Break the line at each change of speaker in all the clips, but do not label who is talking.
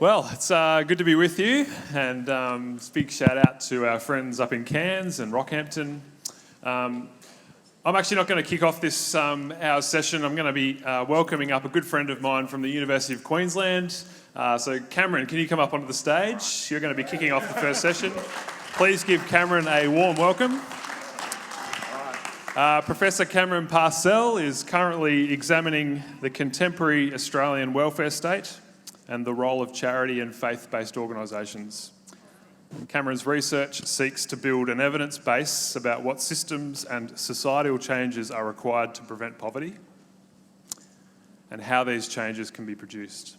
Well, it's good to be with you, and big shout out to our friends up in Cairns and Rockhampton. I'm actually not going to kick off this our session. I'm going to be welcoming up a good friend of mine from the University of Queensland. So Cameron, can you come up onto the stage? You're going to be kicking off the first session. Please give Cameron a warm welcome. Professor Cameron Parsell is currently examining the contemporary Australian welfare state and the role of charity and faith-based organisations. Cameron's research seeks to build an evidence base about what systems and societal changes are required to prevent poverty and how these changes can be produced.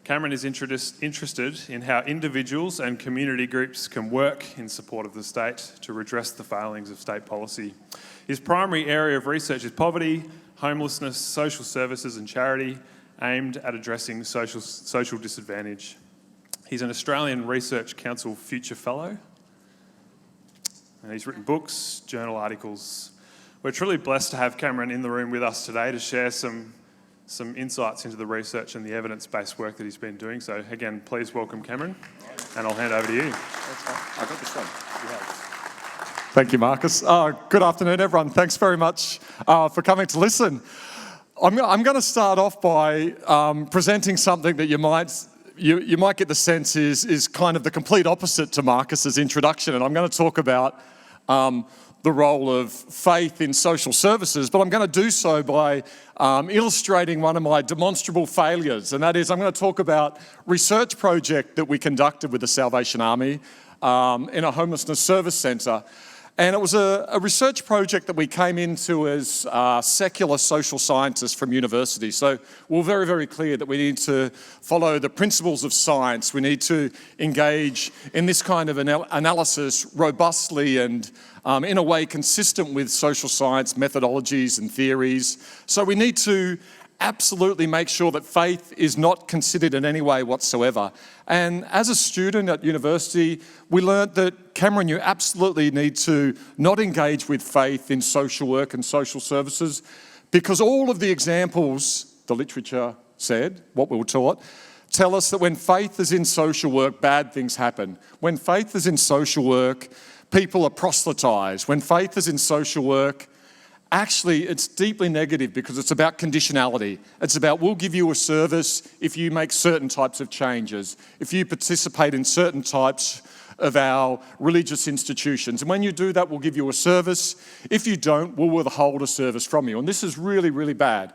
Cameron is interested in how individuals and community groups can work in support of the state to redress the failings of state policy. His primary area of research is poverty, homelessness, social services and charity, aimed at addressing social disadvantage. He's an Australian Research Council Future Fellow, and he's written books, journal articles. We're truly blessed to have Cameron in the room with us today to share some insights into the research and the evidence-based work that he's been doing. So again, please welcome Cameron, and I'll hand over to you.
I got this one. Thank you, Marcus. Good afternoon, everyone. Thanks very much for coming to listen. I'm going to start off by presenting something that you might get the sense is kind of the complete opposite to Marcus's introduction, and I'm going to talk about the role of faith in social services, but I'm going to do so by illustrating one of my demonstrable failures, and that is I'm going to talk about a research project that we conducted with the Salvation Army in a homelessness service centre. And it was a research project that we came into as secular social scientists from university. So we're very, very clear that we need to follow the principles of science. We need to engage in this kind of analysis robustly and in a way consistent with social science methodologies and theories. So we need to absolutely make sure that faith is not considered in any way whatsoever. And as a student at university, we learnt that, Cameron, you absolutely need to not engage with faith in social work and social services, because all of the examples, the literature said, what we were taught, tell us that when faith is in social work, bad things happen. When faith is in social work, people are proselytised. When faith is in social work, actually, it's deeply negative because it's about conditionality. It's about, we'll give you a service if you make certain types of changes, if you participate in certain types of our religious institutions. And when you do that, we'll give you a service. If you don't, we'll withhold a service from you. And this is really, really bad.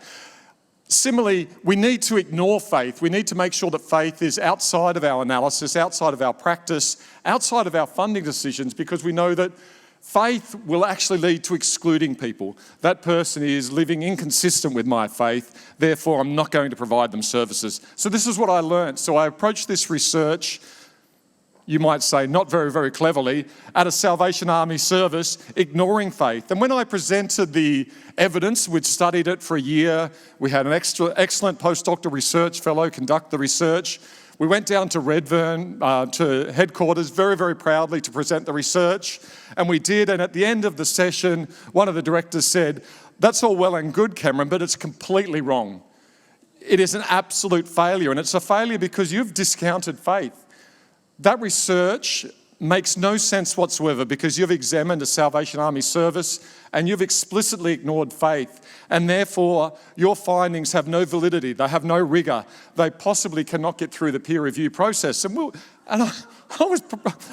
Similarly, we need to ignore faith. We need to make sure that faith is outside of our analysis, outside of our practice, outside of our funding decisions, because we know that faith will actually lead to excluding people. That person is living inconsistent with my faith, therefore I'm not going to provide them services. So this is what I learned. So I approached this research, you might say not very, very cleverly, at a Salvation Army service, ignoring faith. And when I presented the evidence, we'd studied it for a year, we had an excellent postdoctoral research fellow conduct the research. We went down to Redfern, to headquarters, very, very proudly to present the research, and we did. And at the end of the session, one of the directors said, "That's all well and good, Cameron, but it's completely wrong. It is an absolute failure, and it's a failure because you've discounted faith. That research makes no sense whatsoever because you've examined a Salvation Army service and you've explicitly ignored faith, and therefore your findings have no validity, they have no rigour, they possibly cannot get through the peer review process." And I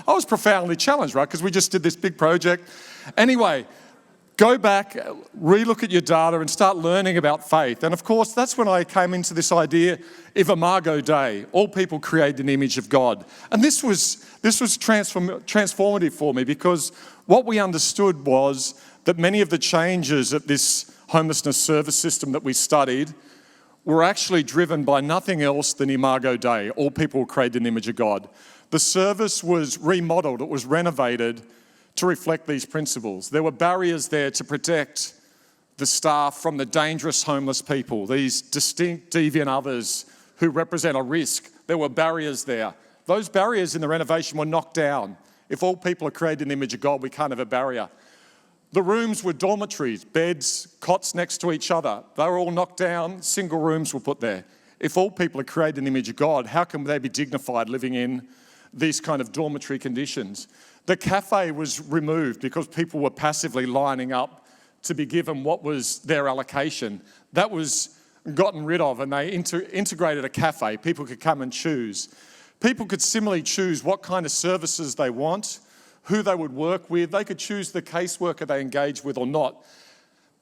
was profoundly challenged, right, because we just did this big project. Anyway, go back, relook at your data and start learning about faith. And of course, that's when I came into this idea of Imago Dei, all people created in the image of God. And this was transformative for me, because what we understood was that many of the changes at this homelessness service system that we studied were actually driven by nothing else than Imago Dei, all people were created in the image of God. The service was remodelled, it was renovated to reflect these principles. There were barriers there to protect the staff from the dangerous homeless people, these distinct deviant others who represent a risk. There were barriers there. Those barriers in the renovation were knocked down. If all people are created in the image of God, we can't have a barrier. The rooms were dormitories, beds, cots next to each other. They were all knocked down, single rooms were put there. if all people are created in the image of God, how can they be dignified living in these kind of dormitory conditions? The cafe was removed because people were passively lining up to be given what was their allocation. That was gotten rid of, and they integrated a cafe. People could come and choose. People could similarly choose what kind of services they want, who they would work with. They could choose the caseworker they engage with or not.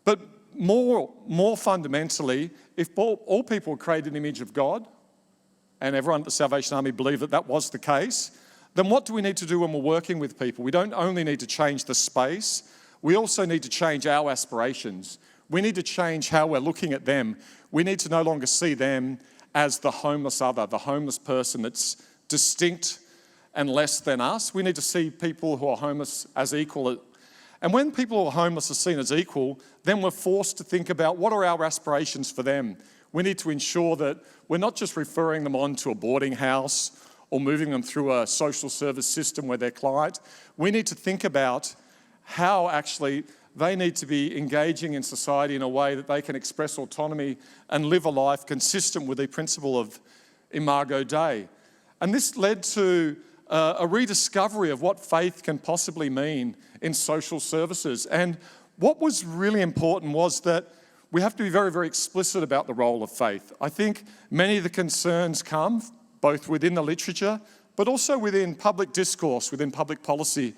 But more fundamentally, if all people were created in the image of God, and everyone at the Salvation Army believed that that was the case, then what do we need to do when we're working with people? We don't only need to change the space, we also need to change our aspirations. We need to change how we're looking at them. We need to no longer see them as the homeless other, the homeless person that's distinct and less than us. We need to see people who are homeless as equal. And when people who are homeless are seen as equal, then we're forced to think about what are our aspirations for them. We need to ensure that we're not just referring them on to a boarding house or moving them through a social service system where they're client. We need to think about how actually they need to be engaging in society in a way that they can express autonomy and live a life consistent with the principle of Imago Dei. And this led to a rediscovery of what faith can possibly mean in social services. And what was really important was that we have to be very, very explicit about the role of faith. I think many of the concerns come both within the literature, but also within public discourse, within public policy,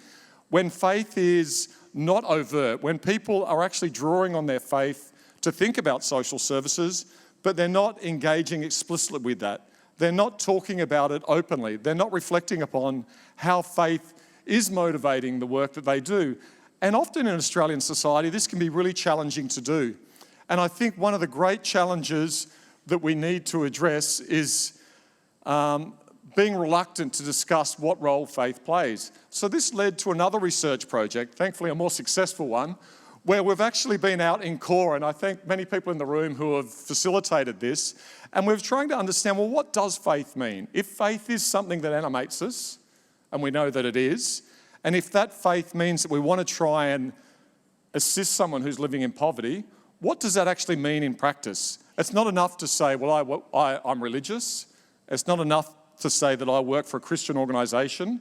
when faith is not overt, when people are actually drawing on their faith to think about social services, but they're not engaging explicitly with that. They're not talking about it openly. They're not reflecting upon how faith is motivating the work that they do. And often in Australian society, this can be really challenging to do. And I think one of the great challenges that we need to address is being reluctant to discuss what role faith plays. So this led to another research project, thankfully a more successful one, where we've actually been out in core, and I thank many people in the room who have facilitated this, and we're trying to understand, well, what does faith mean? If faith is something that animates us, and we know that it is, and if that faith means that we want to try and assist someone who's living in poverty, what does that actually mean in practice? It's not enough to say, well, I'm religious. It's not enough to say that I work for a Christian organisation,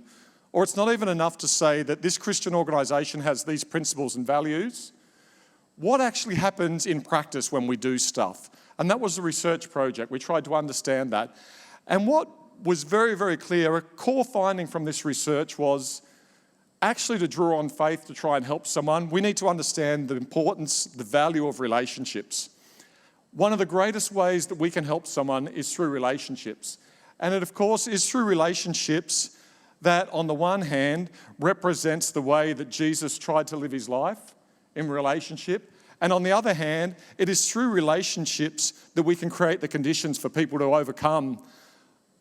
or it's not even enough to say that this Christian organisation has these principles and values. What actually happens in practice when we do stuff? And that was the research project. We tried to understand that. And what was very, very clear, a core finding from this research was actually to draw on faith to try and help someone, we need to understand the importance, the value of relationships. One of the greatest ways that we can help someone is through relationships. And it, of course, is through relationships that, on the one hand, represents the way that Jesus tried to live his life in relationship. And on the other hand, it is through relationships that we can create the conditions for people to overcome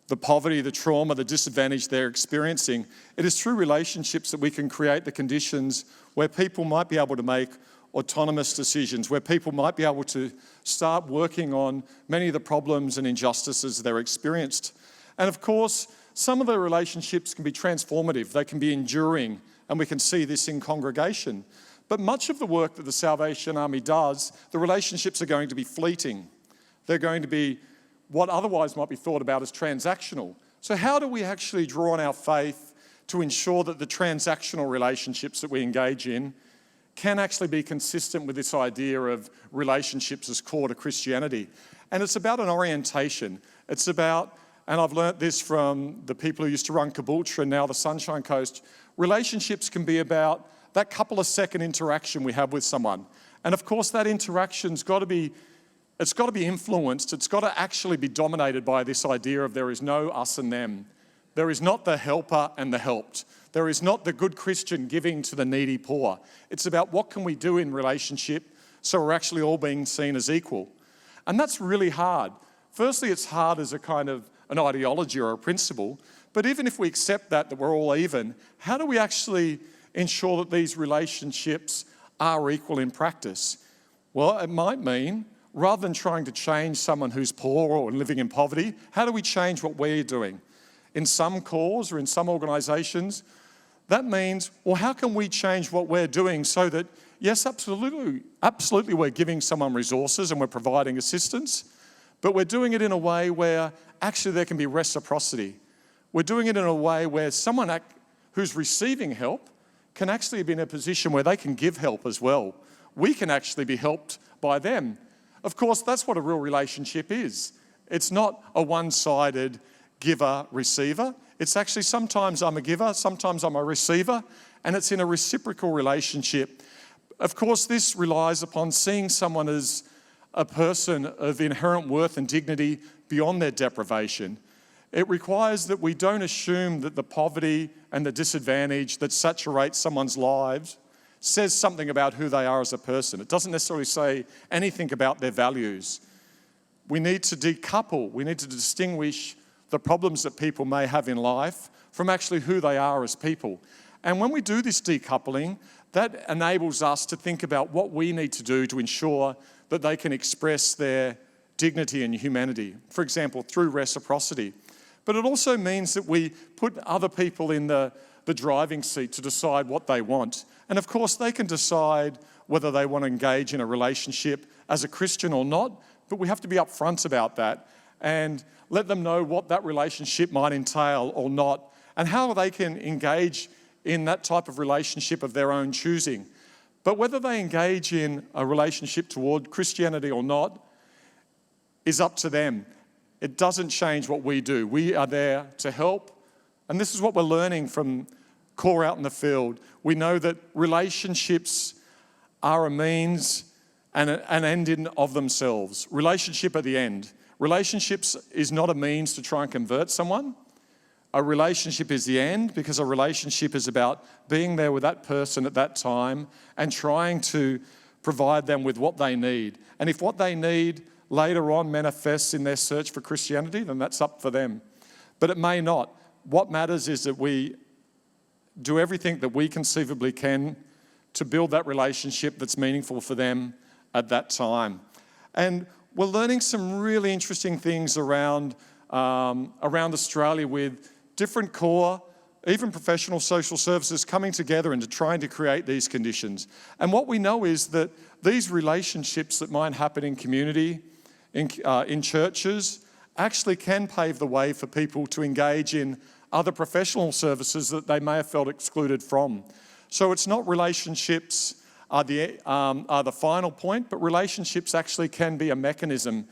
the poverty, the trauma, the disadvantage they're experiencing. It is through relationships that we can create the conditions where people might be able to make autonomous decisions, where people might be able to start working on many of the problems and injustices they're experienced. And of course, some of the relationships can be transformative, they can be enduring, and we can see this in congregation. But much of the work that the Salvation Army does, the relationships are going to be fleeting. They're going to be what otherwise might be thought about as transactional. So how do we actually draw on our faith to ensure that the transactional relationships that we engage in can actually be consistent with this idea of relationships as core to Christianity? And it's about an orientation. It's about, and I've learnt this from the people who used to run Caboolture and now the Sunshine Coast, relationships can be about that couple of second interaction we have with someone. And of course that interaction's got to be influenced, it's got to actually be dominated by this idea of there is no us and them. There is not the helper and the helped. There is not the good Christian giving to the needy poor. It's about what can we do in relationship so we're actually all being seen as equal. And that's really hard. Firstly, it's hard as a kind of an ideology or a principle, but even if we accept that we're all even, how do we actually ensure that these relationships are equal in practice? Well, it might mean, rather than trying to change someone who's poor or living in poverty, how do we change what we're doing? In some cause or in some organisations, that means, well, how can we change what we're doing so that, yes, absolutely we're giving someone resources and we're providing assistance, but we're doing it in a way where actually there can be reciprocity. We're doing it in a way where someone who's receiving help can actually be in a position where they can give help as well. We can actually be helped by them. Of course, that's what a real relationship is. It's not a one-sided giver-receiver. It's actually sometimes I'm a giver, sometimes I'm a receiver, and it's in a reciprocal relationship. Of course, this relies upon seeing someone as a person of inherent worth and dignity beyond their deprivation. It requires that we don't assume that the poverty and the disadvantage that saturates someone's lives says something about who they are as a person. It doesn't necessarily say anything about their values. We need to decouple, we need to distinguish the problems that people may have in life from actually who they are as people. And when we do this decoupling, that enables us to think about what we need to do to ensure that they can express their dignity and humanity, for example, through reciprocity. But it also means that we put other people in the driving seat to decide what they want. And of course, they can decide whether they want to engage in a relationship as a Christian or not, but we have to be upfront about that and let them know what that relationship might entail or not, and how they can engage in that type of relationship of their own choosing. But whether they engage in a relationship toward Christianity or not is up to them. It doesn't change what we do. We are there to help. And this is what we're learning from Core out in the field. We know that relationships are a means and an end in of themselves. Relationship at the end. Relationships is not a means to try and convert someone. A relationship is the end, because a relationship is about being there with that person at that time and trying to provide them with what they need. And if what they need later on manifests in their search for Christianity, then that's up for them. But it may not. What matters is that we do everything that we conceivably can to build that relationship that's meaningful for them at that time. And we're learning some really interesting things around Australia with different core, even professional social services coming together and trying to create these conditions. And what we know is that these relationships that might happen in community, in churches, actually can pave the way for people to engage in other professional services that they may have felt excluded from. So it's not relationships are the final point, but relationships actually can be a mechanism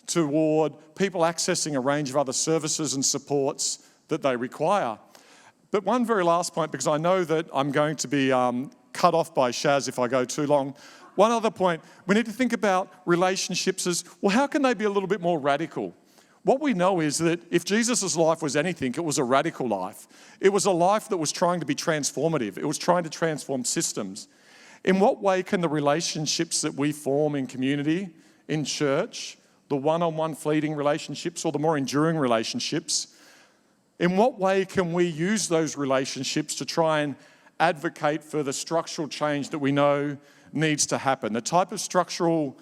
toward people accessing a range of other services and supports that they require. But one very last point, because I know that I'm going to be cut off by Shaz if I go too long. One other point, we need to think about relationships as, well, how can they be a little bit more radical? What we know is that if Jesus' life was anything, it was a radical life. It was a life that was trying to be transformative. It was trying to transform systems. In what way can the relationships that we form in community, in church, the one-on-one fleeting relationships or the more enduring relationships, in what way can we use those relationships to try and advocate for the structural change that we know needs to happen? The type of structural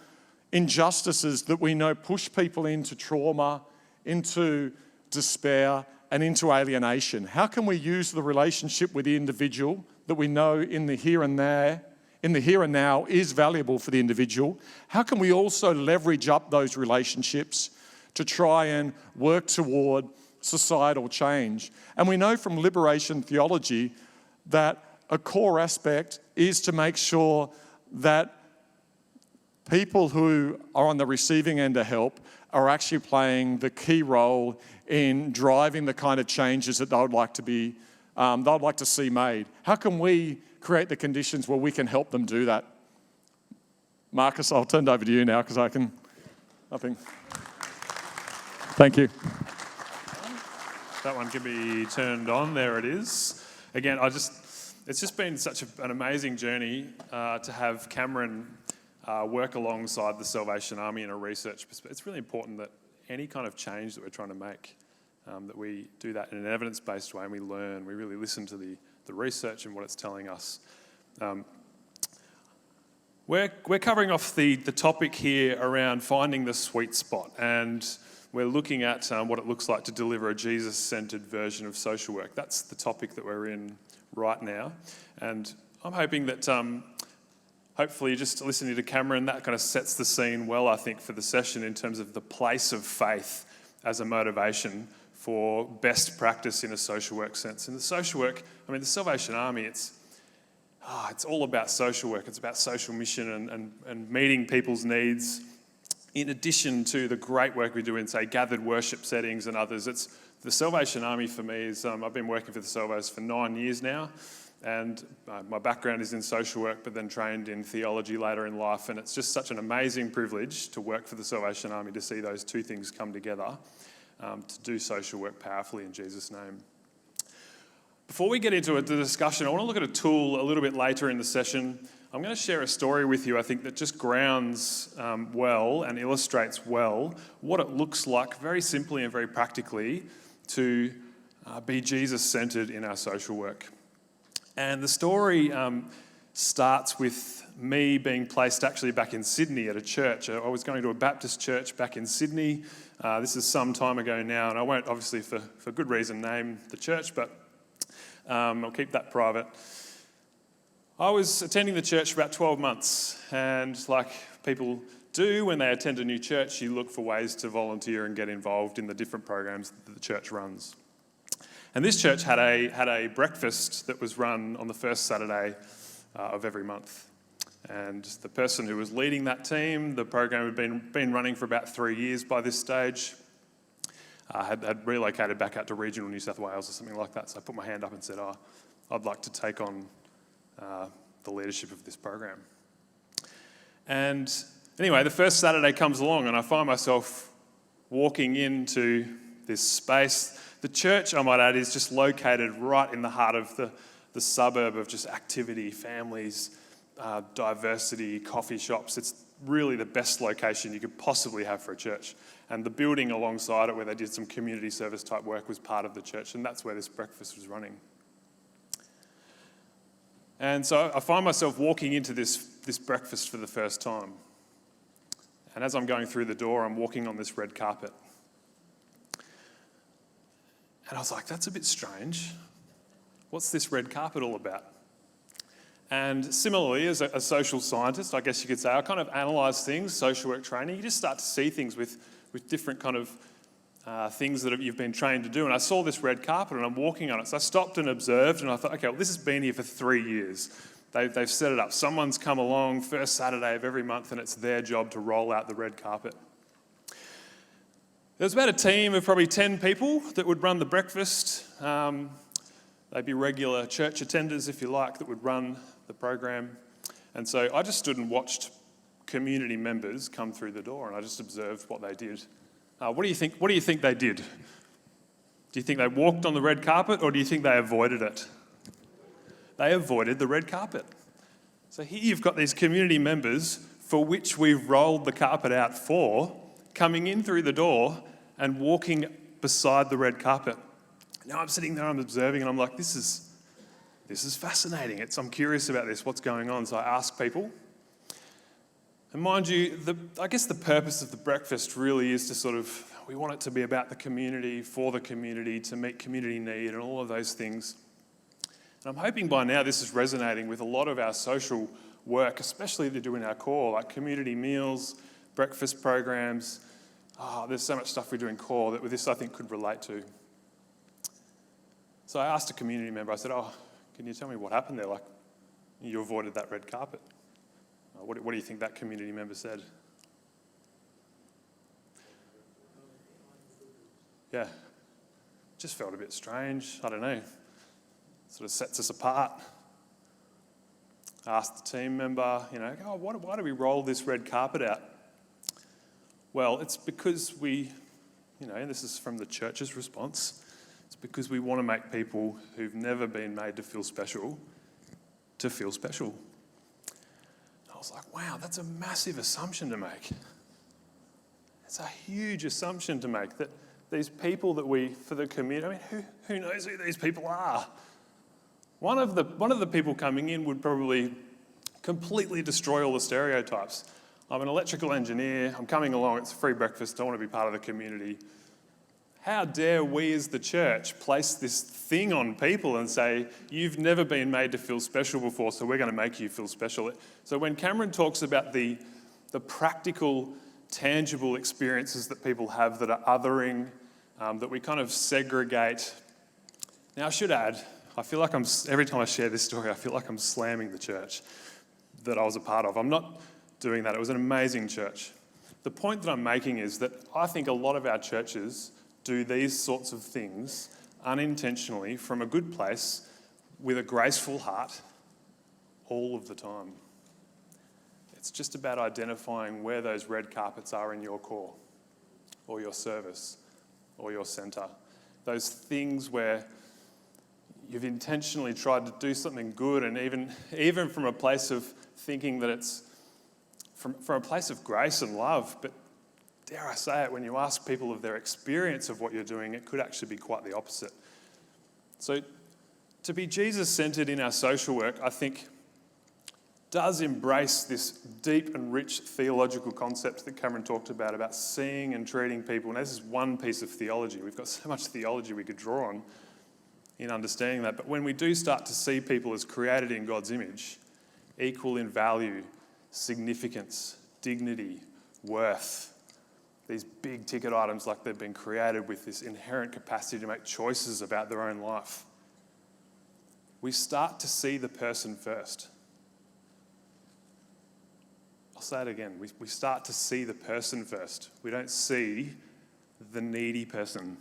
injustices that we know push people into trauma, into despair, and into alienation. How can we use the relationship with the individual that we know in the here and now is valuable for the individual? How can we also leverage up those relationships to try and work toward societal change? And we know from liberation theology that a core aspect is to make sure that people who are on the receiving end of help are actually playing the key role in driving the kind of changes that they would like to see made. How can we create the conditions where we can help them do that? Marcus, I'll turn it over to you now because nothing. Thank you.
That one can be turned on. There it is. Again, it's just been such an amazing journey to have Cameron work alongside the Salvation Army in a research perspective. It's really important that any kind of change that we're trying to make, that we do that in an evidence-based way and we learn, we really listen to the research and what it's telling us. We're covering off the topic here around finding the sweet spot, and we're looking at what it looks like to deliver a Jesus-centered version of social work. That's the topic that we're in right now, and I'm hoping that hopefully just listening to Cameron, that kind of sets the scene well, I think, for the session in terms of the place of faith as a motivation for best practice in a social work sense. In the social work, the Salvation Army, it's all about social work. It's about social mission and meeting people's needs. In addition to the great work we do in, say, gathered worship settings and others, it's the Salvation Army for me is, I've been working for the Salvos for 9 years now, and my background is in social work, but then trained in theology later in life, and it's just such an amazing privilege to work for the Salvation Army, to see those two things come together, to do social work powerfully in Jesus' name. Before we get into the discussion, I want to look at a tool a little bit later in the session. I'm going to share a story with you, I think, that just grounds well and illustrates well what it looks like, very simply and very practically, to be Jesus-centred in our social work. And the story starts with me being placed actually back in Sydney at a church. I was going to a Baptist church back in Sydney. This is some time ago now, and I won't, obviously, for good reason, name the church, but I'll keep that private. I was attending the church for about 12 months, and like people do when they attend a new church, you look for ways to volunteer and get involved in the different programs that the church runs. And this church had a breakfast that was run on the first Saturday of every month. And the person who was leading that team, the program had been running for about 3 years by this stage, had relocated back out to regional New South Wales or something like that. So I put my hand up and said, I'd like to take on the leadership of this program. And anyway, the first Saturday comes along and I find myself walking into this space. The church, I might add, is just located right in the heart of the suburb of just activity, families, diversity, coffee shops. It's really the best location you could possibly have for a church. And the building alongside it where they did some community service type work was part of the church, and that's where this breakfast was running. And so I find myself walking into this breakfast for the first time. And as I'm going through the door, I'm walking on this red carpet. And I was like, that's a bit strange. What's this red carpet all about? And similarly, as a social scientist, I guess you could say, I kind of analyse things, social work training. You just start to see things with different kind of things that you've been trained to do. And I saw this red carpet and I'm walking on it. So I stopped and observed and I thought, okay, well, this has been here for 3 years. They've set it up. Someone's come along first Saturday of every month and it's their job to roll out the red carpet. There was about a team of probably 10 people that would run the breakfast. They'd be regular church attenders, if you like, that would run the program. And so I just stood and watched community members come through the door and I just observed what they did. What do you think they did? Do you think they walked on the red carpet or do you think they avoided it? They avoided the red carpet. So here you've got these community members for which we've rolled the carpet out for, coming in through the door and walking beside the red carpet. Now I'm sitting there, I'm observing, and I'm like, this is fascinating. I'm curious about this, what's going on? So I ask people. And mind you, I guess the purpose of the breakfast really is to we want it to be about the community, for the community, to meet community need and all of those things. And I'm hoping by now this is resonating with a lot of our social work, especially to do in our core, like community meals, breakfast programs. There's so much stuff we do in core that this I think could relate to. So I asked a community member, I said, can you tell me what happened there? Like, you avoided that red carpet. What do you think that community member said? Yeah, just felt a bit strange. I don't know. Sort of sets us apart. I asked the team member, why do we roll this red carpet out? Well, it's because and this is from the church's response, it's because we want to make people who've never been made to feel special. I was like, wow, that's a massive assumption to make. It's a huge assumption to make that these people that for the community, who knows who these people are? One of the people coming in would probably completely destroy all the stereotypes. I'm an electrical engineer, I'm coming along, it's a free breakfast, I want to be part of the community. how dare we as the church place this thing on people and say, you've never been made to feel special before, so we're going to make you feel special. So when Cameron talks about the practical, tangible experiences that people have that are othering, that we kind of segregate. Now I should add, I feel like every time I share this story, I feel like I'm slamming the church that I was a part of. I'm not doing that. It was an amazing church. The point that I'm making is that I think a lot of our churches do these sorts of things unintentionally from a good place with a graceful heart all of the time. It's just about identifying where those red carpets are in your core or your service or your centre. Those things where you've intentionally tried to do something good, and even from a place of thinking that it's from a place of grace and love, but dare I say it, when you ask people of their experience of what you're doing, it could actually be quite the opposite. So to be Jesus-centred in our social work, I think, does embrace this deep and rich theological concept that Cameron talked about seeing and treating people. Now, this is one piece of theology. We've got so much theology we could draw on in understanding that. But when we do start to see people as created in God's image, equal in value, significance, dignity, worth, these big ticket items, like they've been created with this inherent capacity to make choices about their own life, we start to see the person first. I'll say it again. We start to see the person first. We don't see the needy person.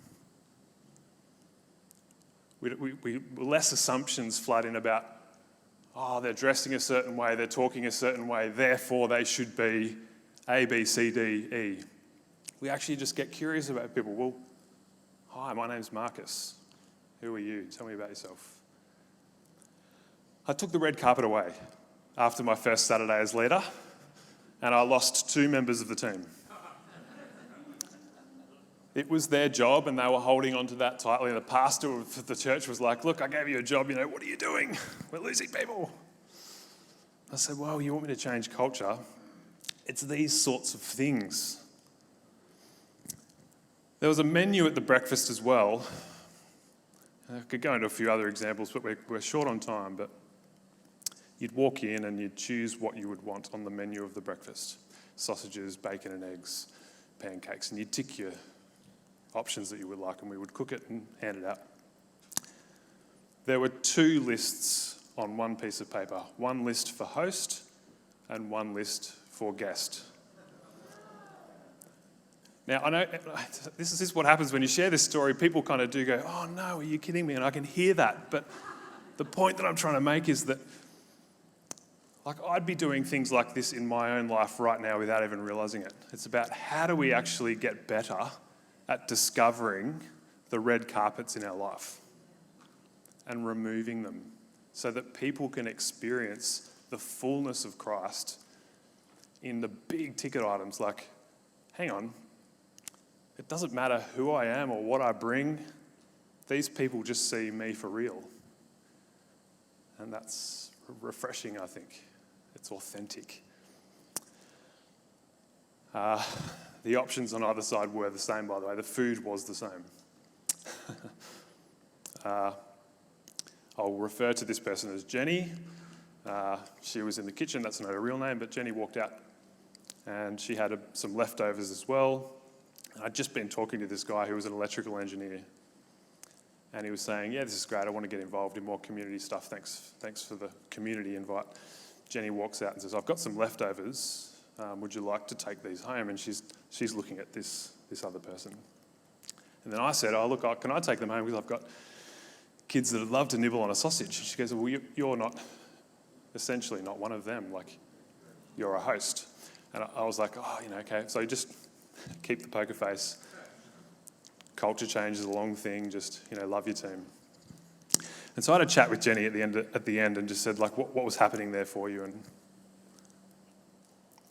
We less assumptions flood in about, they're dressing a certain way, they're talking a certain way, therefore they should be A, B, C, D, E. We actually just get curious about people. Well, hi, my name's Marcus. Who are you? Tell me about yourself. I took the red carpet away after my first Saturday as leader, and I lost 2 members of the team. It was their job, and they were holding on to that tightly. The pastor of the church was like, look, I gave you a job, what are you doing? We're losing people. I said, well, you want me to change culture? It's these sorts of things. There was a menu at the breakfast as well. I could go into a few other examples, but we're short on time. But you'd walk in and you'd choose what you would want on the menu of the breakfast. Sausages, bacon and eggs, pancakes, and you'd tick your options that you would like, and we would cook it and hand it out. There were 2 lists on one piece of paper. One list for host and one list for guest. Now, I know this is what happens when you share this story. People kind of do go, oh no, are you kidding me? And I can hear that. But the point that I'm trying to make is that I'd be doing things like this in my own life right now without even realising it. It's about how do we actually get better at discovering the red carpets in our life and removing them so that people can experience the fullness of Christ in the big ticket items like, hang on, it doesn't matter who I am or what I bring, these people just see me for real. And that's refreshing, I think. It's authentic. The options on either side were the same, by the way. The food was the same. I'll refer to this person as Jenny. She was in the kitchen. That's not her real name, but Jenny walked out and she had some leftovers as well. I'd just been talking to this guy who was an electrical engineer, and he was saying, yeah, this is great, I want to get involved in more community stuff, thanks for the community invite. Jenny walks out and says, I've got some leftovers, would you like to take these home? And she's looking at this other person. And then I said, look, can I take them home, because I've got kids that would love to nibble on a sausage. And she goes, well, you're not, essentially not one of them, you're a host. And I was like, okay, so just keep the poker face. Culture change is a long thing. Just, love your team. And so I had a chat with Jenny at the end and just said, what was happening there for you? And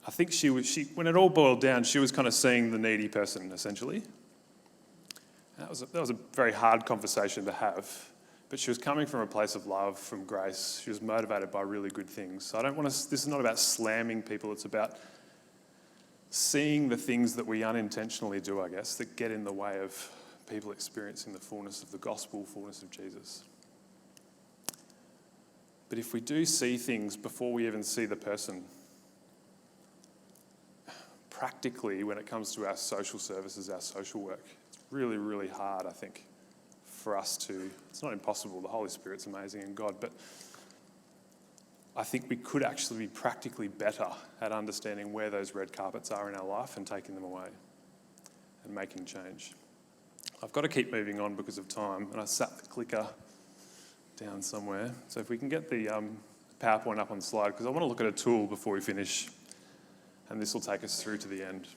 I think she when it all boiled down, she was kind of seeing the needy person, essentially. That was a very hard conversation to have. But she was coming from a place of love, from grace. She was motivated by really good things. So this is not about slamming people. It's about seeing the things that we unintentionally do, I guess, that get in the way of people experiencing the fullness of the gospel, fullness of Jesus. But if we do see things before we even see the person, practically when it comes to our social services, our social work, it's really, really hard, I think, for us to, it's not impossible, the Holy Spirit's amazing and God, but I think we could actually be practically better at understanding where those red carpets are in our life and taking them away and making change. I've got to keep moving on because of time, and I sat the clicker down somewhere. So if we can get the PowerPoint up on the slide, because I want to look at a tool before we finish, and this will take us through to the end.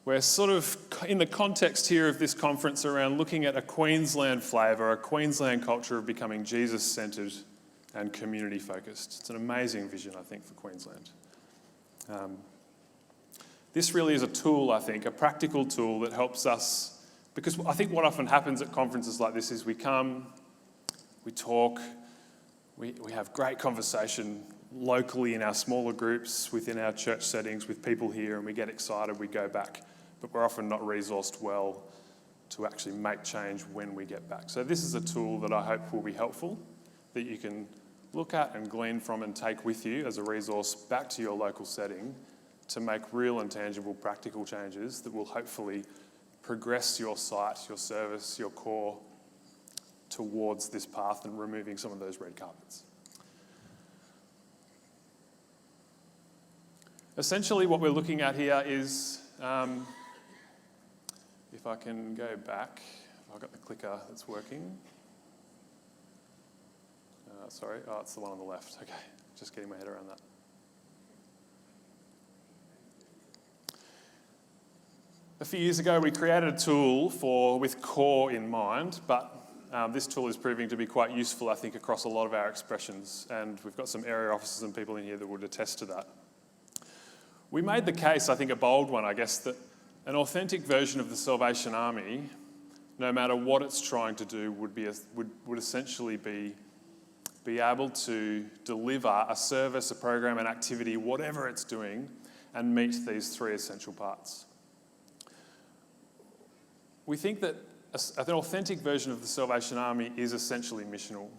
We're sort of in the context here of this conference around looking at a Queensland flavour, a Queensland culture of becoming Jesus-centred and community-focused. It's an amazing vision, I think, for Queensland. This really is a tool, I think, a practical tool that helps us, because I think what often happens at conferences like this is we come, we talk, we have great conversation locally in our smaller groups, within our church settings, with people here, and we get excited, we go back. But we're often not resourced well to actually make change when we get back. So this is a tool that I hope will be helpful, that you can look at and glean from and take with you as a resource back to your local setting to make real and tangible practical changes that will hopefully progress your site, your service, your core towards this path and removing some of those red carpets. Essentially what we're looking at here is if I can go back, I've got the clicker that's working. It's the one on the left. Okay, just getting my head around that. A few years ago, we created a tool with core in mind, but this tool is proving to be quite useful, I think, across a lot of our expressions, and we've got some area officers and people in here that would attest to that. We made the case, I think a bold one, I guess, that an authentic version of the Salvation Army, no matter what it's trying to do, would essentially be able to deliver a service, a program, an activity, whatever it's doing, and meet these three essential parts. We think that an authentic version of the Salvation Army is essentially missional.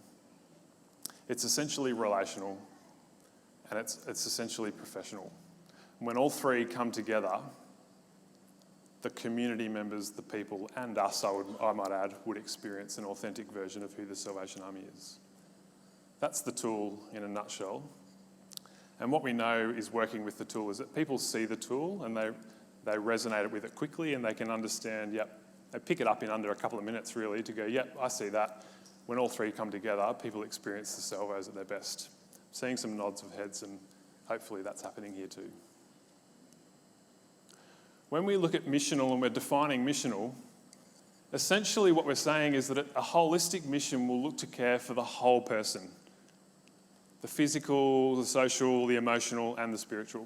It's essentially relational, and it's essentially professional. When all three come together, the community members, the people, and us, I might add, would experience an authentic version of who the Salvation Army is. That's the tool in a nutshell. And what we know is working with the tool is that people see the tool and they resonate with it quickly and they can understand, they pick it up in under a couple of minutes really to go, I see that. When all three come together, people experience the salvos at their best. Seeing some nods of heads, and hopefully that's happening here too. When we look at missional and we're defining missional, essentially what we're saying is that a holistic mission will look to care for the whole person. The physical, the social, the emotional, and the spiritual.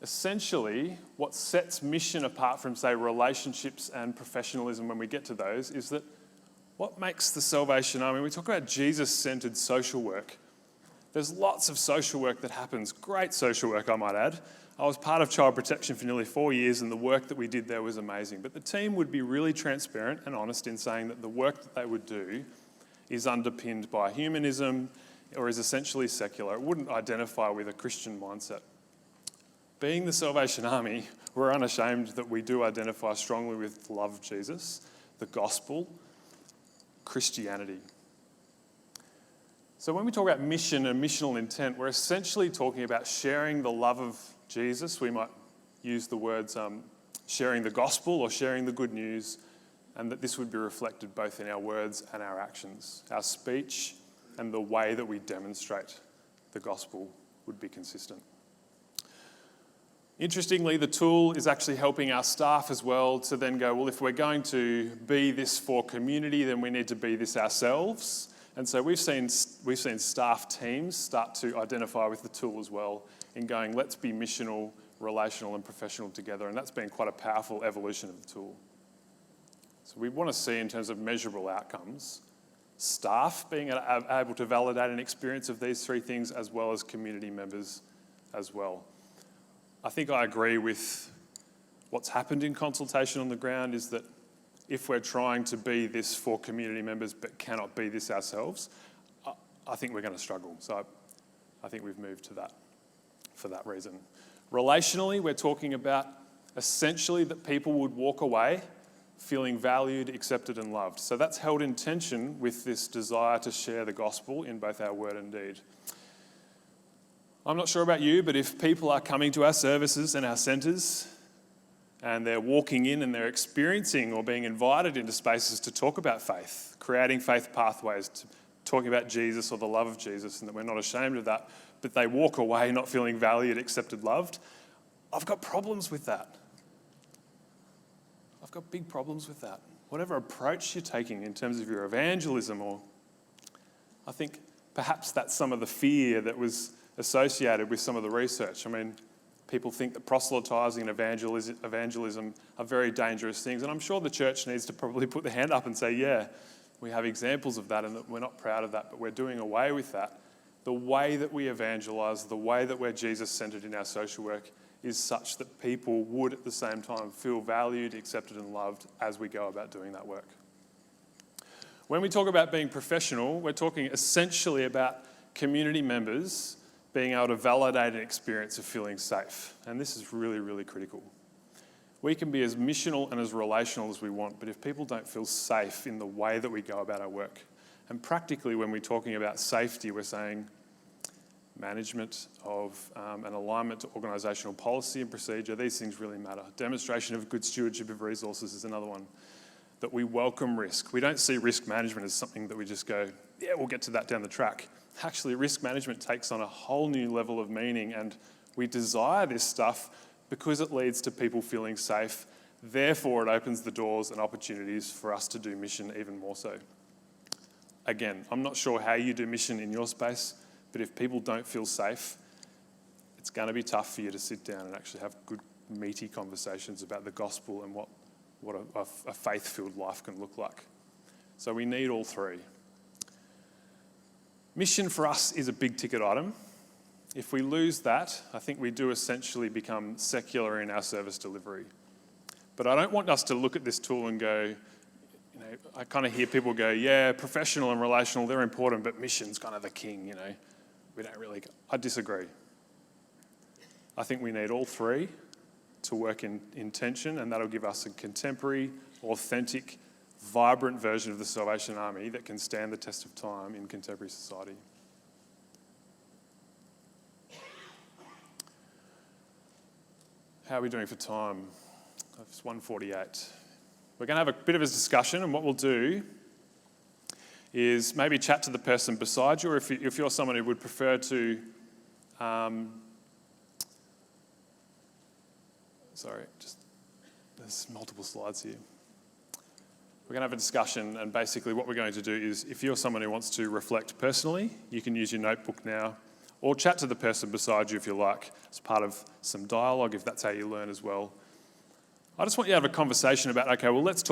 Essentially, what sets mission apart from, say, relationships and professionalism when we get to those is that what makes the Salvation Army, we talk about Jesus-centred social work. There's lots of social work that happens, great social work I might add. I was part of child protection for nearly 4 years and the work that we did there was amazing. But the team would be really transparent and honest in saying that the work that they would do is underpinned by humanism or is essentially secular. It wouldn't identify with a Christian mindset. Being the Salvation Army, we're unashamed that we do identify strongly with the love of Jesus, the gospel, Christianity. So when we talk about mission and missional intent, we're essentially talking about sharing the love of Jesus. We might use the words sharing the gospel or sharing the good news, and that this would be reflected both in our words and our actions. Our speech and the way that we demonstrate the gospel would be consistent. Interestingly, the tool is actually helping our staff as well to then go, well, if we're going to be this for community, then we need to be this ourselves. And so we've seen staff teams start to identify with the tool as well in going, let's be missional, relational and professional together. And that's been quite a powerful evolution of the tool. So we want to see in terms of measurable outcomes, staff being able to validate an experience of these three things as well as community members as well. I think I agree with What's happened in consultation on the ground is that if we're trying to be this for community members but cannot be this ourselves, I think we're going to struggle. So I think we've moved to that for that reason. Relationally, we're talking about essentially that people would walk away feeling valued, accepted and loved. So that's held in tension with this desire to share the gospel in both our word and deed. I'm not sure about you, but if people are coming to our services and our centres and they're walking in and they're experiencing or being invited into spaces to talk about faith, creating faith pathways, to talking about Jesus or the love of Jesus, and that we're not ashamed of that, but they walk away not feeling valued, accepted, loved, I've got problems with that. I've got big problems with that. Whatever approach you're taking in terms of your evangelism, or I think perhaps that's some of the fear that was associated with some of the research. I mean, people think that proselytising and evangelism are very dangerous things, and I'm sure the church needs to probably put their hand up and say, yeah, we have examples of that and that we're not proud of that, but we're doing away with that. The way that we evangelise, the way that we're Jesus-centred in our social work is such that people would at the same time feel valued, accepted and loved as we go about doing that work. When we talk about being professional, we're talking essentially about community members being able to validate an experience of feeling safe. And this is really, really critical. We can be as missional and as relational as we want, but if people don't feel safe in the way that we go about our work, and practically when we're talking about safety, we're saying management of an alignment to organisational policy and procedure, these things really matter. Demonstration of good stewardship of resources is another one. That we welcome risk. We don't see risk management as something that we just go, yeah, we'll get to that down the track. Actually, risk management takes on a whole new level of meaning, and we desire this stuff because it leads to people feeling safe. Therefore, it opens the doors and opportunities for us to do mission even more so. Again, I'm not sure how you do mission in your space, but if people don't feel safe, it's going to be tough for you to sit down and actually have good, meaty conversations about the gospel and what a faith-filled life can look like. So we need all three. Mission for us is a big ticket item. If we lose that, I think we do essentially become secular in our service delivery. But I don't want us to look at this tool and go, I kind of hear people go, yeah, professional and relational, they're important, but mission's kind of the king, We don't really... I disagree. I think we need all three to work in tension, and that'll give us a contemporary, authentic, vibrant version of the Salvation Army that can stand the test of time in contemporary society. How are we doing for time? It's 1:48. We're going to have a bit of a discussion, and what we'll do is maybe chat to the person beside you, or if you're someone who would prefer to... there's multiple slides here. We're going to have a discussion, and basically what we're going to do is, if you're someone who wants to reflect personally, you can use your notebook now, or chat to the person beside you if you like, as part of some dialogue, if that's how you learn as well. I just want you to have a conversation about, okay, well, let's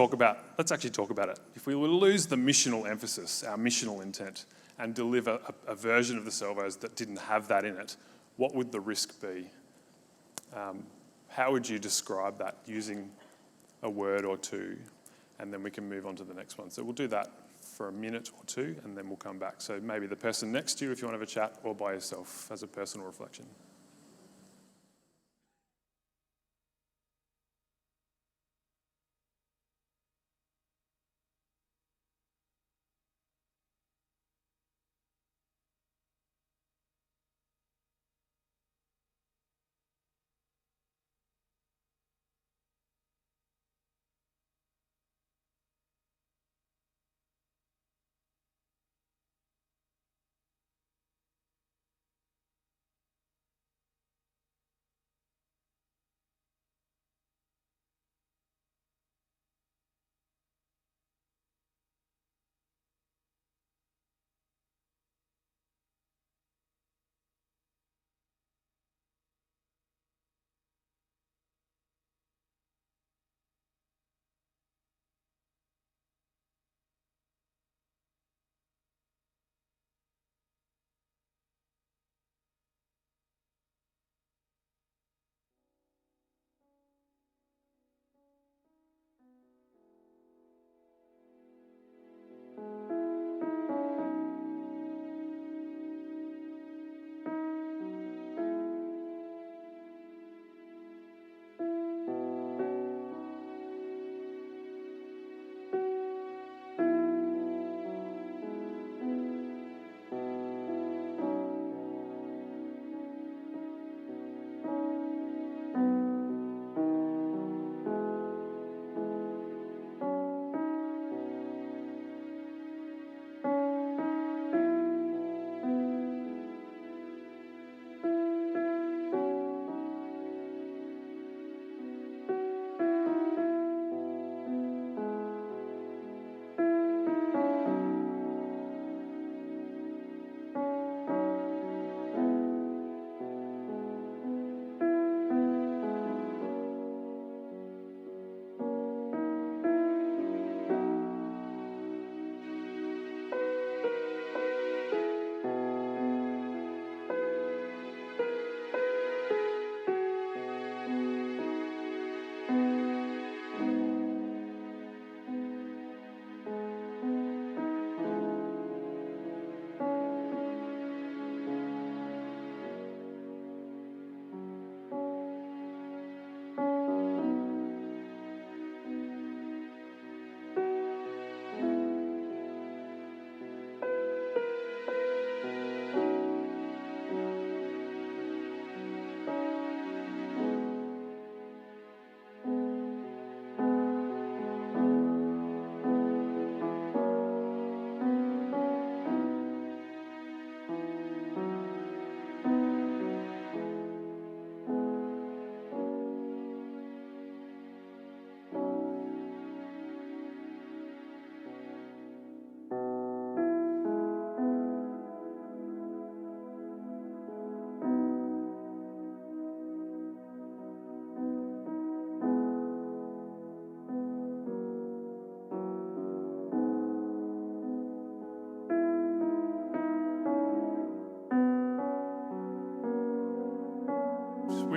actually talk about it. If we were to lose the missional emphasis, our missional intent, and deliver a version of the Salvos that didn't have that in it, what would the risk be? How would you describe that using a word or two? And then we can move on to the next one. So we'll do that for a minute or two, and then we'll come back. So maybe the person next to you, if you want to have a chat, or by yourself as a personal reflection.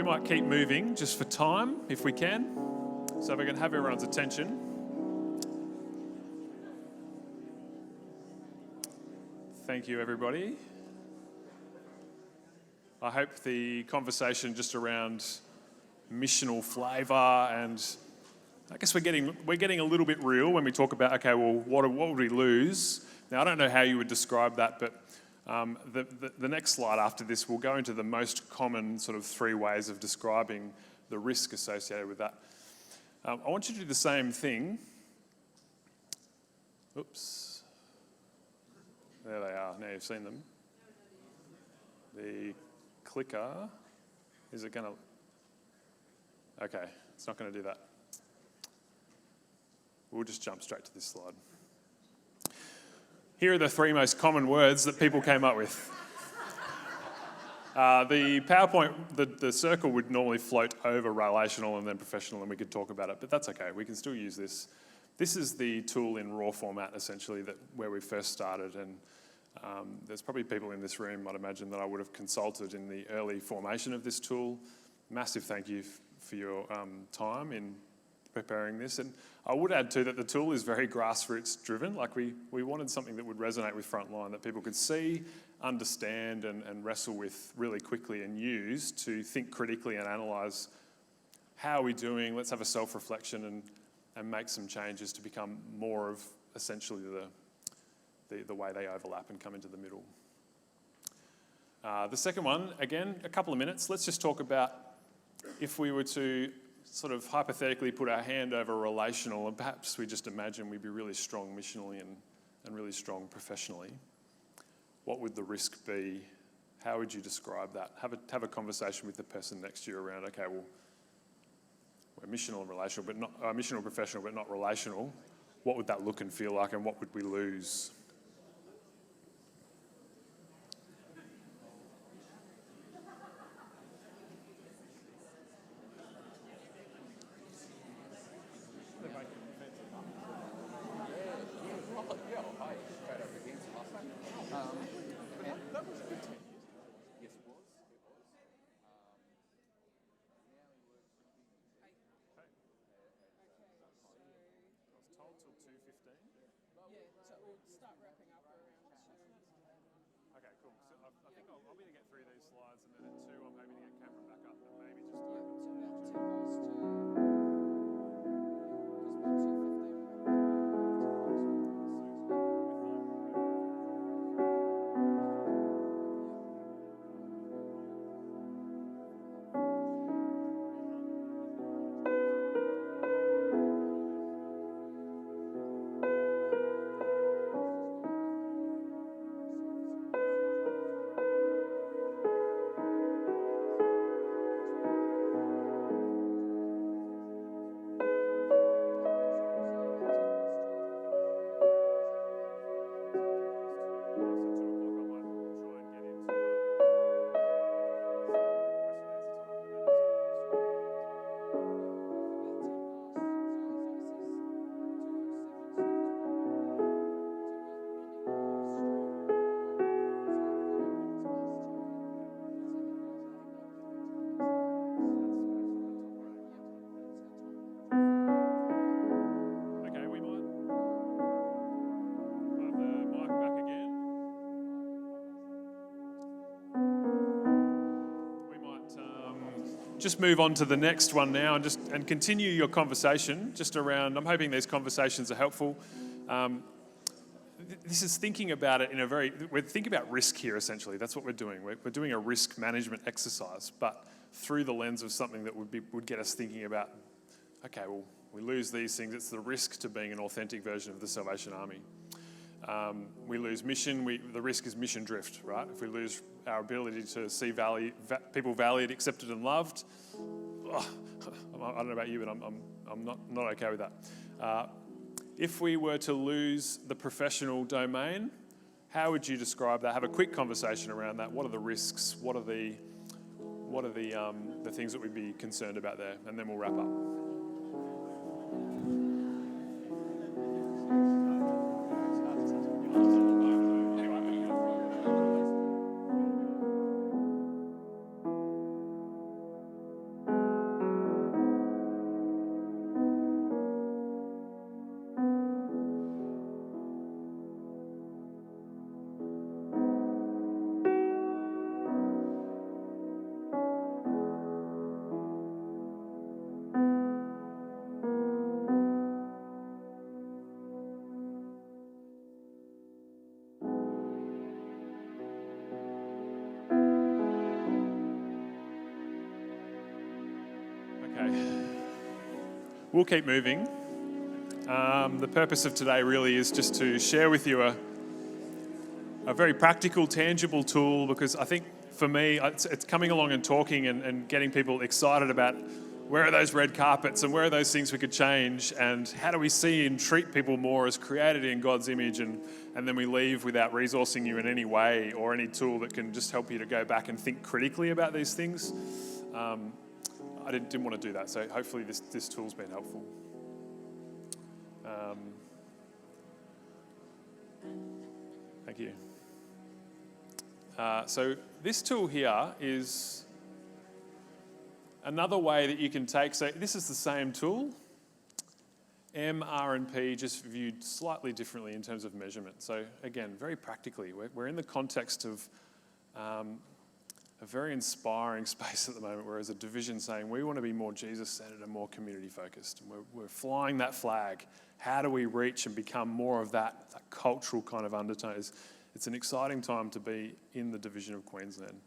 might keep moving just for time, if we can. So if we can have everyone's attention. Thank you, everybody. I hope the conversation just around missional flavour, and I guess we're getting a little bit real when we talk about, okay, well, what would we lose? Now, I don't know how you would describe that, but the next slide after this will go into the most common sort of 3 ways of describing the risk associated with that. I want you to do the same thing. Oops. There they are. Now you've seen them. The clicker, is it going to... Okay, it's not going to do that. We'll just jump straight to this slide. Here are the 3 most common words that people came up with. The PowerPoint, the circle would normally float over relational and then professional, and we could talk about it, but that's okay. We can still use this. This is the tool in raw format, essentially, where we first started, and there's probably people in this room, I'd imagine, that I would have consulted in the early formation of this tool. Massive thank you for your time in preparing this. And I would add too that the tool is very grassroots driven. Like we wanted something that would resonate with frontline, that people could see, understand and wrestle with really quickly and use to think critically and analyse how are we doing, let's have a self-reflection and make some changes to become more of essentially the way they overlap and come into the middle. The second one, again, a couple of minutes. Let's just talk about if we were to sort of hypothetically put our hand over relational, and perhaps we just imagine we'd be really strong missionally and really strong professionally. What would the risk be? How would you describe that? Have a conversation with the person next to you around, okay, well, we're missional and relational, but not missional professional, but not relational. What would that look and feel like, and what would we lose? Okay, cool. So I think I'll be able to get through these slides, and then at 2 I'm hoping to get Cameron back up and maybe just open some more. Just move on to the next one now and continue your conversation just around, I'm hoping these conversations are helpful. This is thinking about it we're thinking about risk here essentially. That's what we're doing. We're doing a risk management exercise, but through the lens of something that would get us thinking about, okay, well, we lose these things. It's the risk to being an authentic version of the Salvation Army. We lose mission, the risk is mission drift, right? If we lose our ability to see people valued, accepted and loved, I don't know about you, but I'm not okay with that. If we were to lose the professional domain, how would you describe that? Have a quick conversation around that. What are the risks? What are the things that we'd be concerned about there? And then we'll wrap up. we'll keep moving. The purpose of today really is just to share with you a very practical, tangible tool, because I think for me, it's coming along and talking and getting people excited about where are those red carpets and where are those things we could change, and how do we see and treat people more as created in God's image, and then we leave without resourcing you in any way or any tool that can just help you to go back and think critically about these things. I didn't want to do that, so hopefully this tool's been helpful. Thank you. So this tool here is another way that you can take, so this is the same tool, M, R, and P, just viewed slightly differently in terms of measurement. So again, very practically, we're in the context of a very inspiring space at the moment, where as a division saying we want to be more Jesus-centered and more community-focused, and we're flying that flag. How do we reach and become more of that cultural kind of undertones? It's an exciting time to be in the division of Queensland.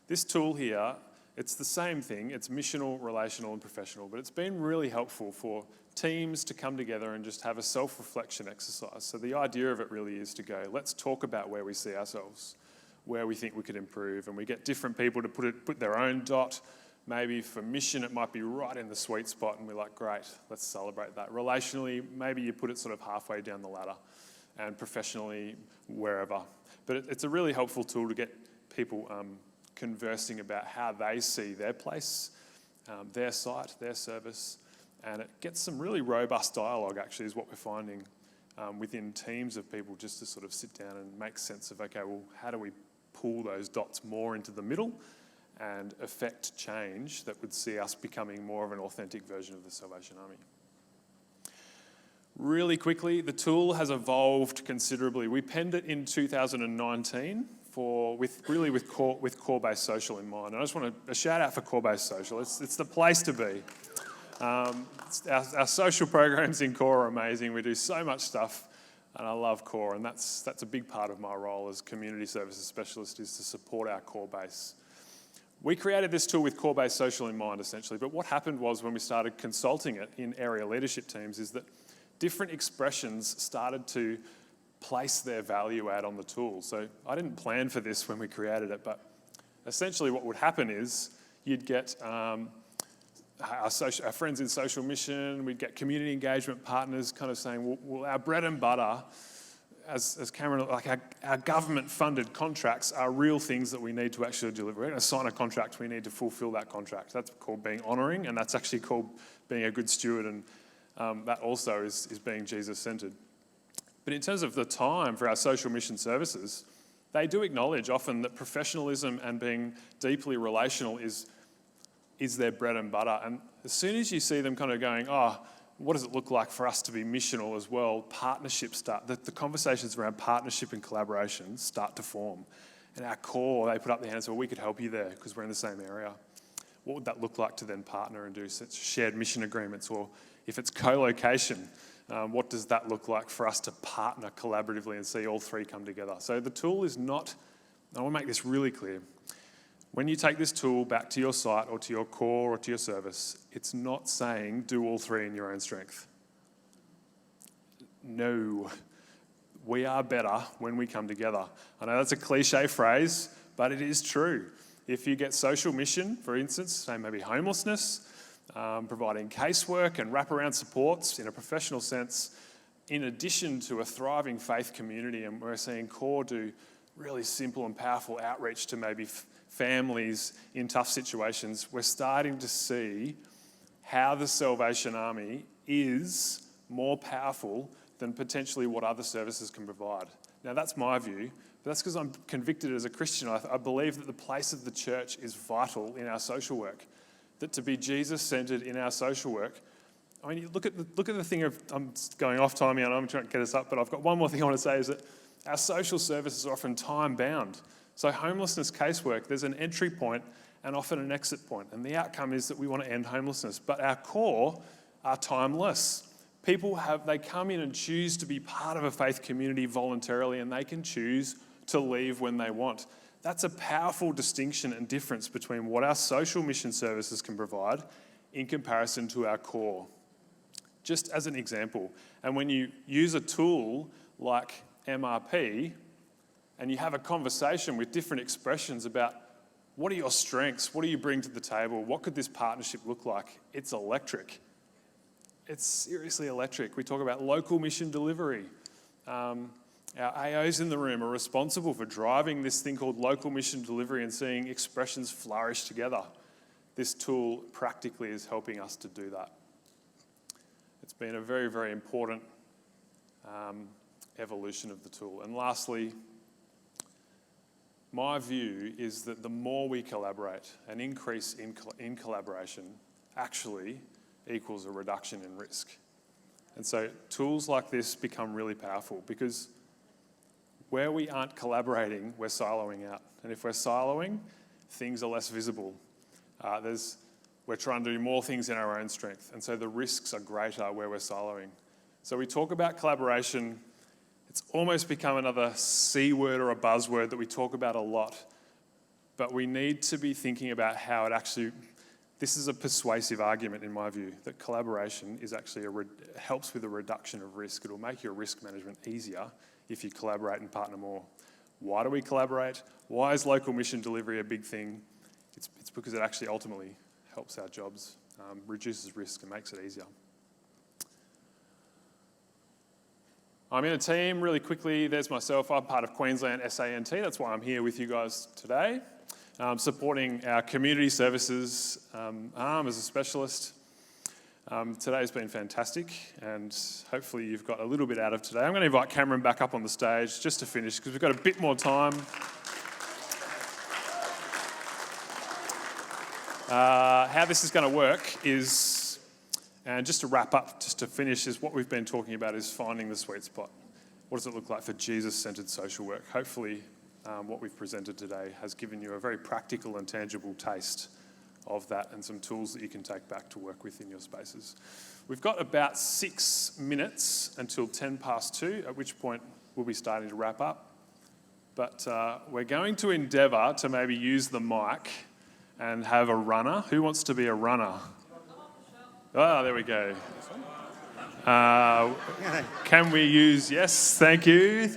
This tool here, it's the same thing. It's missional, relational, and professional, but it's been really helpful for teams to come together and just have a self-reflection exercise. So the idea of it really is to go, let's talk about where we see ourselves, where we think we could improve, and we get different people to put their own dot. Maybe for mission, it might be right in the sweet spot, and we're like, great, let's celebrate that. Relationally, maybe you put it sort of halfway down the ladder, and professionally, wherever. But it's a really helpful tool to get people conversing about how they see their place, their site, their service, and it gets some really robust dialogue, actually, is what we're finding within teams of people, just to sort of sit down and make sense of, okay, well, how do we pull those dots more into the middle and affect change that would see us becoming more of an authentic version of the Salvation Army. Really quickly, the tool has evolved considerably. We penned it in 2019 with core-based social in mind. And I just want a shout out for core-based social. It's the place to be. Our social programs in core are amazing. We do so much stuff, and I love core, and that's a big part of my role as community services specialist, is to support our core base. We created this tool with core-based social in mind, essentially, but what happened was, when we started consulting it in area leadership teams, is that different expressions started to place their value add on the tool. So I didn't plan for this when we created it, but essentially what would happen is you'd get our friends in social mission, we'd get community engagement partners kind of saying, well our bread and butter, as Cameron, like our government-funded contracts are real things that we need to actually deliver. We're going to sign a contract, we need to fulfil that contract. That's called being honouring, and that's actually called being a good steward, and that also is being Jesus-centred. But in terms of the time for our social mission services, they do acknowledge often that professionalism and being deeply relational is their bread and butter. And as soon as you see them kind of going, what does it look like for us to be missional as well, partnerships start, the conversations around partnership and collaboration start to form. And our core, they put up their hands, well, we could help you there because we're in the same area. What would that look like to then partner and do such shared mission agreements? Or if it's co-location, what does that look like for us to partner collaboratively and see all three come together? So the tool is not, I want to make this really clear, when you take this tool back to your site or to your core or to your service, it's not saying do all three in your own strength. No. We are better when we come together. I know that's a cliche phrase, but it is true. If you get social mission, for instance, say maybe homelessness, providing casework and wraparound supports in a professional sense, in addition to a thriving faith community, and we're seeing core do really simple and powerful outreach to maybe families in tough situations, we're starting to see how the Salvation Army is more powerful than potentially what other services can provide. Now, that's my view, but that's because I'm convicted as a Christian. I believe that the place of the church is vital in our social work, that to be Jesus-centred in our social work. I mean, look at the thing of, I'm going off time here, and I'm trying to get us up, but I've got one more thing I want to say, is that our social services are often time-bound. So homelessness casework, there's an entry point and often an exit point, and the outcome is that we want to end homelessness. But our core are timeless. People they come in and choose to be part of a faith community voluntarily, and they can choose to leave when they want. That's a powerful distinction and difference between what our social mission services can provide in comparison to our core. just as an example. And when you use a tool like MRP and you have a conversation with different expressions about what are your strengths, what do you bring to the table, what could this partnership look like, it's electric. It's seriously electric. We talk about local mission delivery. Our AOs in the room are responsible for driving this thing called local mission delivery and seeing expressions flourish together. This tool practically is helping us to do that. It's been a very, very important evolution of the tool. And lastly, my view is that the more we collaborate, an increase in collaboration actually equals a reduction in risk. And so tools like this become really powerful because where we aren't collaborating, we're siloing out. And if we're siloing, things are less visible. We're trying to do more things in our own strength. And so the risks are greater where we're siloing. So we talk about collaboration. It's almost become another C word or a buzzword that we talk about a lot. But we need to be thinking about how it actually, this is a persuasive argument in my view, that collaboration is actually helps with a reduction of risk. It'll make your risk management easier if you collaborate and partner more. Why do we collaborate? Why is local mission delivery a big thing? It's because it actually ultimately helps our jobs, reduces risk and makes it easier. I'm in a team really quickly. There's myself. I'm part of Queensland SANT. That's why I'm here with you guys today, supporting our community services arm as a specialist. Today's been fantastic and hopefully you've got a little bit out of today. I'm going to invite Cameron back up on the stage just to finish because we've got a bit more time. How this is going to work is, and just to wrap up, just to finish, is what we've been talking about is finding the sweet spot. What does it look like for Jesus-centred social work? Hopefully what we've presented today has given you a very practical and tangible taste of that and some tools that you can take back to work with in your spaces. We've got about 6 minutes until 2:10, at which point we'll be starting to wrap up. But we're going to endeavour to maybe use the mic and have a runner. Who wants to be a runner? Oh, there we go. Can we use, yes, thank you.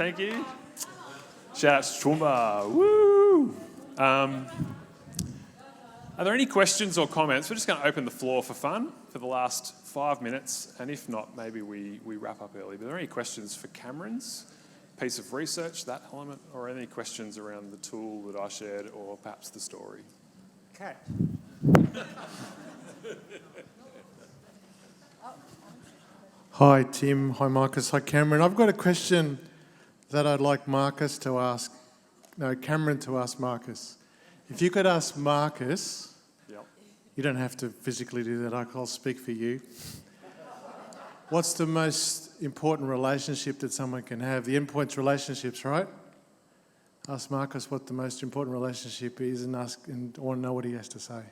Shout out to Chumba, woo! Are there any questions or comments? We're just going to open the floor for fun for the last 5 minutes, and if not, maybe we wrap up early. But are there any questions for Cameron's piece of research, that element, or any questions around the tool that I shared, or perhaps the story?
Okay. Hi, Tim. Hi, Marcus. Hi, Cameron. I've got a question that I'd like Cameron to ask Marcus. If you could ask Marcus,
Yep.
You don't have to physically do that, I'll speak for you. What's the most important relationship that someone can have? The endpoint's relationships, right? Ask Marcus what the most important relationship is and I want to know what he has to say.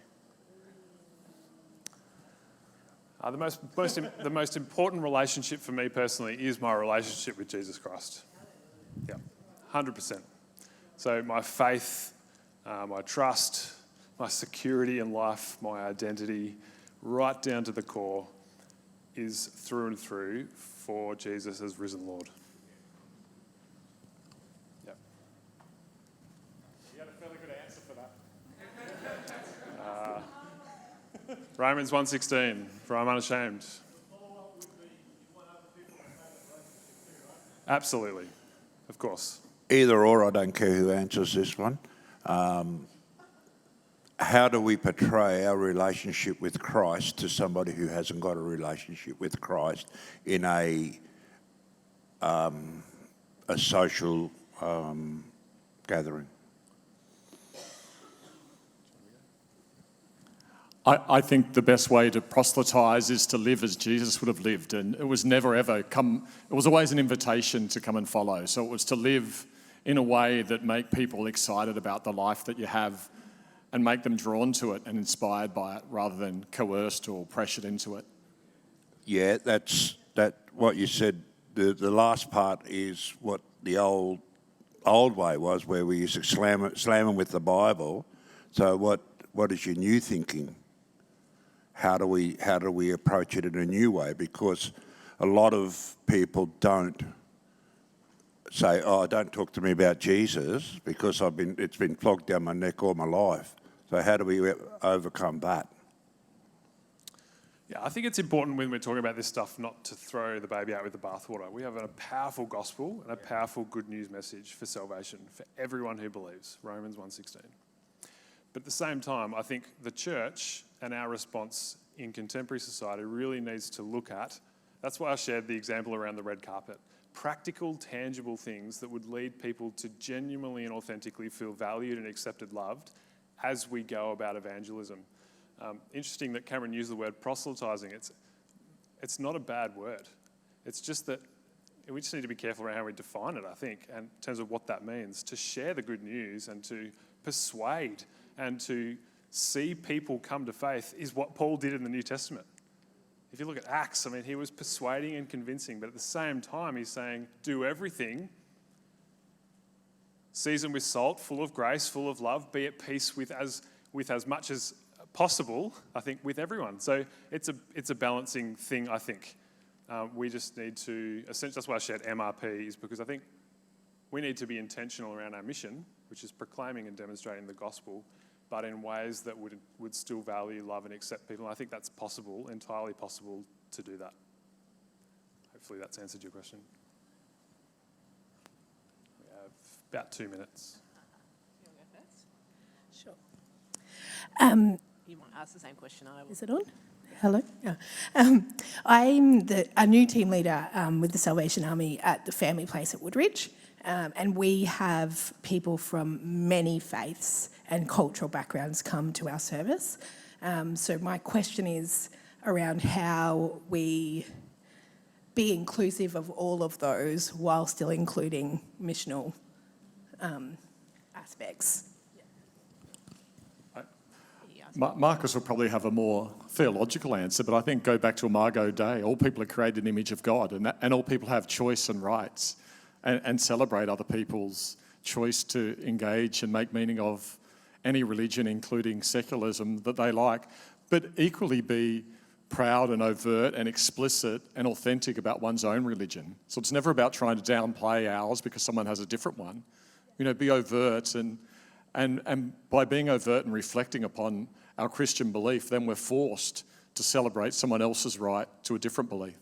The most important relationship for me personally is my relationship with Jesus Christ. Yeah, 100%. So my faith, my trust, my security in life, my identity, right down to the core, is through and through for Jesus as risen Lord. Yep. You had a fairly good answer for that. Romans 1:16, for I'm unashamed. Absolutely, of course.
Either or, I don't care who answers this one. How do we portray our relationship with Christ to somebody who hasn't got a relationship with Christ in a social gathering?
I think the best way to proselytise is to live as Jesus would have lived, and it was never ever it was always an invitation to come and follow. So it was to live in a way that make people excited about the life that you have and make them drawn to it and inspired by it rather than coerced or pressured into it.
Yeah, that's what you said. The last part is what the old way was, where we used to slam them with the Bible. So what is your new thinking? how do we approach it in a new way? Because a lot of people don't say, "Oh, don't talk to me about Jesus," because it's been flogged down my neck all my life. So how do we overcome that?
Yeah, I think it's important when we're talking about this stuff not to throw the baby out with the bathwater. We have a powerful gospel and a powerful good news message for salvation for everyone who believes, Romans 1:16. But at the same time, I think the church and our response in contemporary society really needs to look at, that's why I shared the example around the red carpet, practical, tangible things that would lead people to genuinely and authentically feel valued and accepted, loved, as we go about evangelism. Interesting that Cameron used the word proselytising. It's not a bad word. It's just that we just need to be careful around how we define it, I think, and in terms of what that means. To share the good news and to persuade and to see people come to faith is what Paul did in the New Testament. If you look at Acts, I mean, he was persuading and convincing, but at the same time, he's saying, do everything, seasoned with salt, full of grace, full of love, be at peace with as much as possible, I think, with everyone. So it's a balancing thing, I think. We just need to, essentially, that's why I shared MRP, is because I think we need to be intentional around our mission, which is proclaiming and demonstrating the gospel, but in ways that would still value, love, and accept people. And I think that's possible, entirely possible to do that. Hopefully that's answered your question. We have about 2 minutes.
You want to go first? Sure. You might ask the same question I will.
Is it on? Hello. Yeah. I'm a new team leader with the Salvation Army at the family place at Woodridge, and we have people from many faiths and cultural backgrounds come to our service. So my question is around how we be inclusive of all of those while still including missional aspects.
Marcus will probably have a more theological answer, but I think go back to Imago Dei. All people are created in the image of God, and all people have choice and rights, and celebrate other people's choice to engage and make meaning of any religion, including secularism, that they like, but equally be proud and overt and explicit and authentic about one's own religion. So it's never about trying to downplay ours because someone has a different one. Be overt and by being overt and reflecting upon our Christian belief, then we're forced to celebrate someone else's right to a different belief.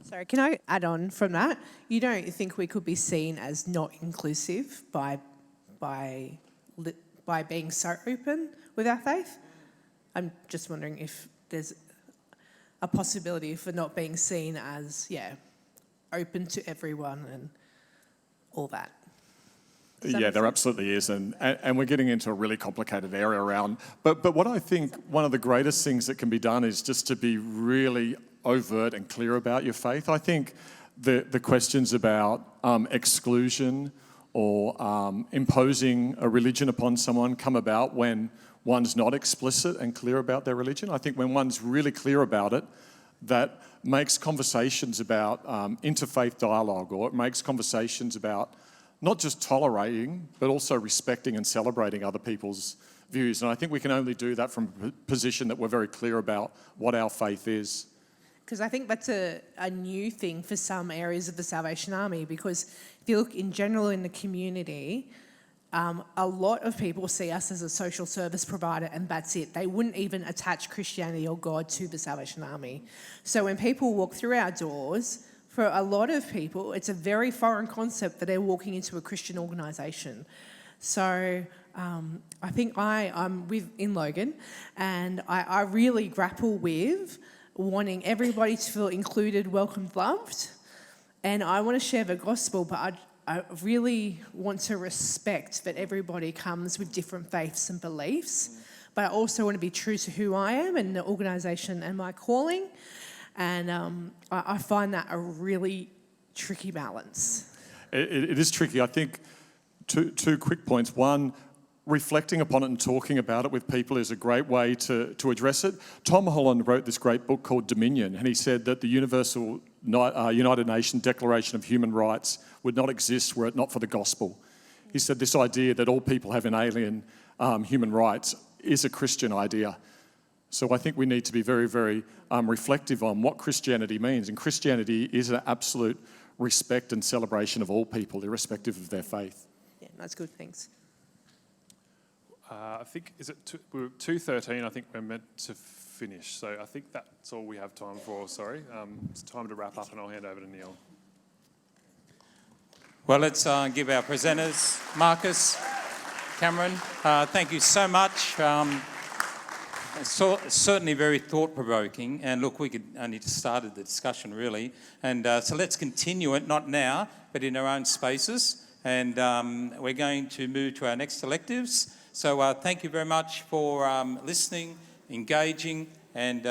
Sorry, can I add on from that? You don't think we could be seen as not inclusive by being so open with our faith? I'm just wondering if there's a possibility for not being seen as, open to everyone and all that.
Yeah, there absolutely is, and we're getting into a really complicated area around. But what I think one of the greatest things that can be done is just to be really overt and clear about your faith. I think the questions about exclusion or imposing a religion upon someone come about when one's not explicit and clear about their religion. I think when one's really clear about it, that makes conversations about interfaith dialogue, or it makes conversations about not just tolerating, but also respecting and celebrating other people's views. And I think we can only do that from a position that we're very clear about what our faith is.
Because I think that's a new thing for some areas of the Salvation Army, because if you look in general in the community, a lot of people see us as a social service provider and that's it. They wouldn't even attach Christianity or God to the Salvation Army. So when people walk through our doors, for a lot of people, it's a very foreign concept that they're walking into a Christian organisation. So I think I'm in Logan, and I really grapple with wanting everybody to feel included, welcomed, loved. And I want to share the gospel, but I really want to respect that everybody comes with different faiths and beliefs. But I also want to be true to who I am and the organisation and my calling. And I find that a really tricky balance.
It is tricky. I think two quick points. One, reflecting upon it and talking about it with people is a great way to address it. Tom Holland wrote this great book called Dominion, and he said that the Universal United Nations Declaration of Human Rights would not exist were it not for the gospel. He said this idea that all people have inalien human rights is a Christian idea. So I think we need to be very, very reflective on what Christianity means. And Christianity is an absolute respect and celebration of all people, irrespective of their faith.
Yeah, that's good, thanks.
I think, we're 2:13, I think we're meant to finish. So I think that's all we have time for, sorry. It's time to wrap up and I'll hand over to Neil.
Well, let's give our presenters, Marcus, Cameron, thank you so much. Certainly very thought-provoking, and look, we could only just started the discussion really, and so let's continue it, not now, but in our own spaces, and we're going to move to our next electives. So thank you very much for listening, engaging, and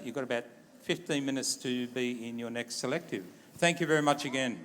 you've got about 15 minutes to be in your next elective. Thank you very much again.